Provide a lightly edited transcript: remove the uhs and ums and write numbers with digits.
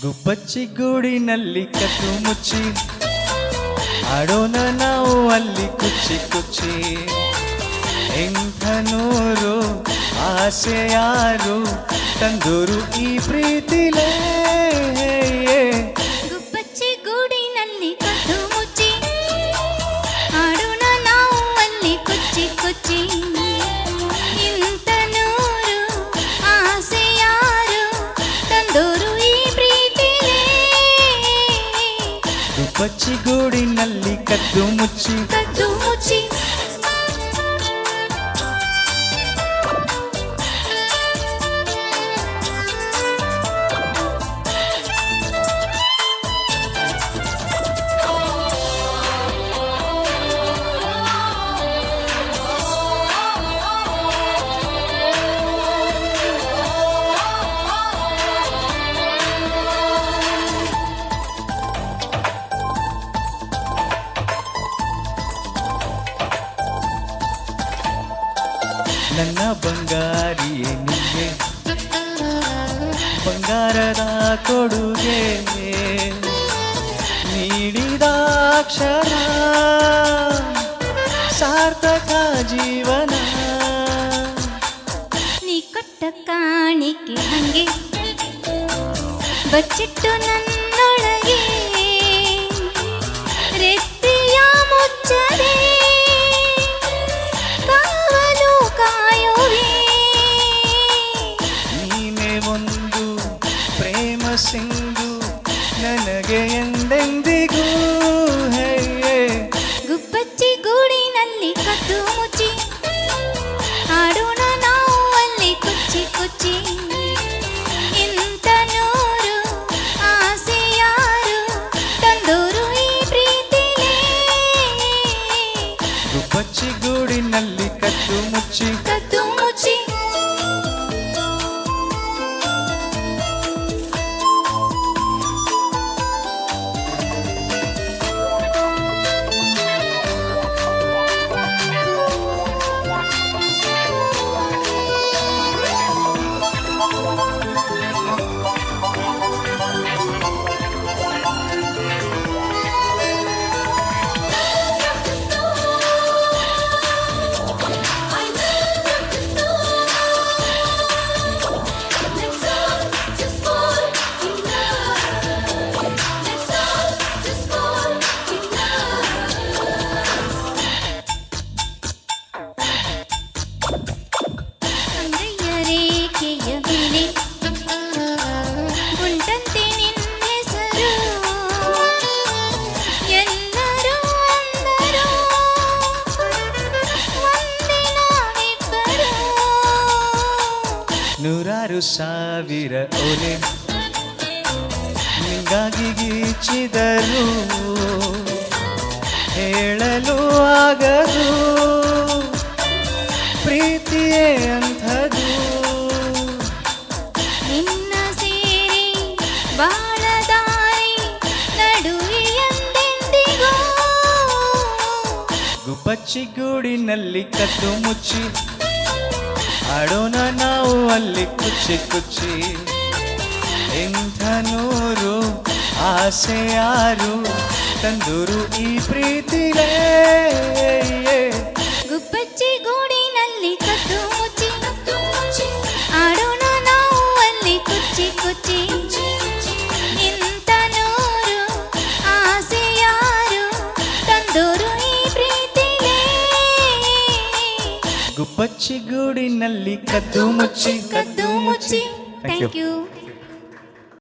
ಗುಬ್ಬಚ್ಚಿ ಗೂಡಿನಲ್ಲಿ ಕದ್ದು ಮುಚ್ಚಿ ಆಡೋಣ ನಾವು ಅಲ್ಲಿ ಕುಚ್ಚಿ ಕುಚ್ಚಿ. ಎಂಥ ನೂರು ಆಸೆ ಯಾರು ತಂದೂರು ಈ ಪ್ರೀತಿಲೇ. ಗುಬ್ಬಚ್ಚಿ ಗೂಡಿನಲ್ಲಿ ಕದ್ದು ಮುಚ್ಚಿ ಆಡೋಣ ನಾವು ಅಲ್ಲಿ ಕುಚ್ಚಿ ಕುಚ್ಚಿ. ಇಂಥ ನೂರು ಆಸೆ ಯಾರು ತಂದೂರು ಈ ಪ್ರೀತಿಲೇ. ಗುಬ್ಬಚ್ಚಿ ಗೂಡಿನಲ್ಲಿ ಕದ್ದು ಮುಚ್ಚಿ ಕದ್ದು ಮುಚ್ಚಿ. ನನ್ನ ಬಂಗಾರಿಯೇ ನಿಂಗೆ ಬಂಗಾರದ ಕೊಡುಗೆ ನೀಡಿದ ಅಕ್ಷರ ಸಾರ್ಥಕ ಜೀವನ. ನೀ ಕೊಟ್ಟ ಕಾಣಿಕೆ ಹಂಗೆ ಬಚ್ಚಿಟ್ಟು ನನ್ನೊಳಗೆ ರೆತ್ತಿಯ ಮುಚ್ಚದೆ ಕಾವಲು ಕಾಯುವೆ. ನೀನೇ ಒಂದು ಪ್ರೇಮ ಸಿಂಧು ನನಗೆ ಎಂದೆಂದಿಗೂ. ಗುಬ್ಬಚ್ಚಿ ಗೂಡಿನಲ್ಲಿ ಕದ್ದು ಮುಚ್ಚಿ ಆಡೋಣ ನಾವು ಅಲ್ಲಿ ಕುಚ್ಚಿ ಕುಚ್ಚಿ. ಇಂಥ ನೂರು ಆಸೆ ಯಾರು ತಂದೂರು ಈ ಪ್ರೀತಿಲೇ. ಗುಬ್ಬಚ್ಚಿ ಗೂಡಿನಲ್ಲಿ ಕದ್ದು ಮುಚ್ಚಿ ಕದ್ದು ಮುಚ್ಚಿ. ಅಂಗೈಯ ರೇಖೆಯ ಮೇಲೆ ಉಂಟಂತೆ ನಿನ್ನ ಹೆಸರು. ಎಲ್ಲರೂ ಅಂದರು ಒಂದೇ ನಾವಿಬ್ಬರು. ನೂರಾರು ಸಾವಿರ ಒಲೆ ನಿಂಗಾಗಿ ಗೀಚಿದರು ಹೇಳಲು ಆಗದು ಪ್ರೀತಿಯೇ ಅಂಥದು. ನಿನ್ನ ಸೇರಿ ಬಾಳದಾರಿ ನಡುವೆ ಎಂದೆಂದಿಗೂ. ಗುಬ್ಬಚ್ಚಿ ಗೂಡಿನಲ್ಲಿ ಕದ್ದು ಮುಚ್ಚಿ ಆಡೋಣ ನಾವು ಅಲ್ಲಿ ಕುಚ್ಚಿ ಕುಚ್ಚಿ. ಎಂಥ ನೂರು ಆಸೆ ಯಾರು ತಂದೂರು ಈ ಪ್ರೀತಿಲೇ. ಗುಬ್ಬಚ್ಚಿ ಗೂಡಿನಲ್ಲಿ ಕದ್ದು ಮುಚ್ಚಿ ಆಡೋಣ ನಾವು ಅಲ್ಲಿ ಕುಚ್ಚಿ ಕುಚ್ಚಿ. ಇಂಥ ನೂರು ಆಸೆ ಯಾರು ತಂದೂರು ಈ ಪ್ರೀತಿಲೇ. ಗುಬ್ಬಚ್ಚಿ ಗೂಡಿನಲ್ಲಿ ಕದ್ದು ಮುಚ್ಚಿ ಕದ್ದು ಮುಚ್ಚಿ. Thank you. Thank you.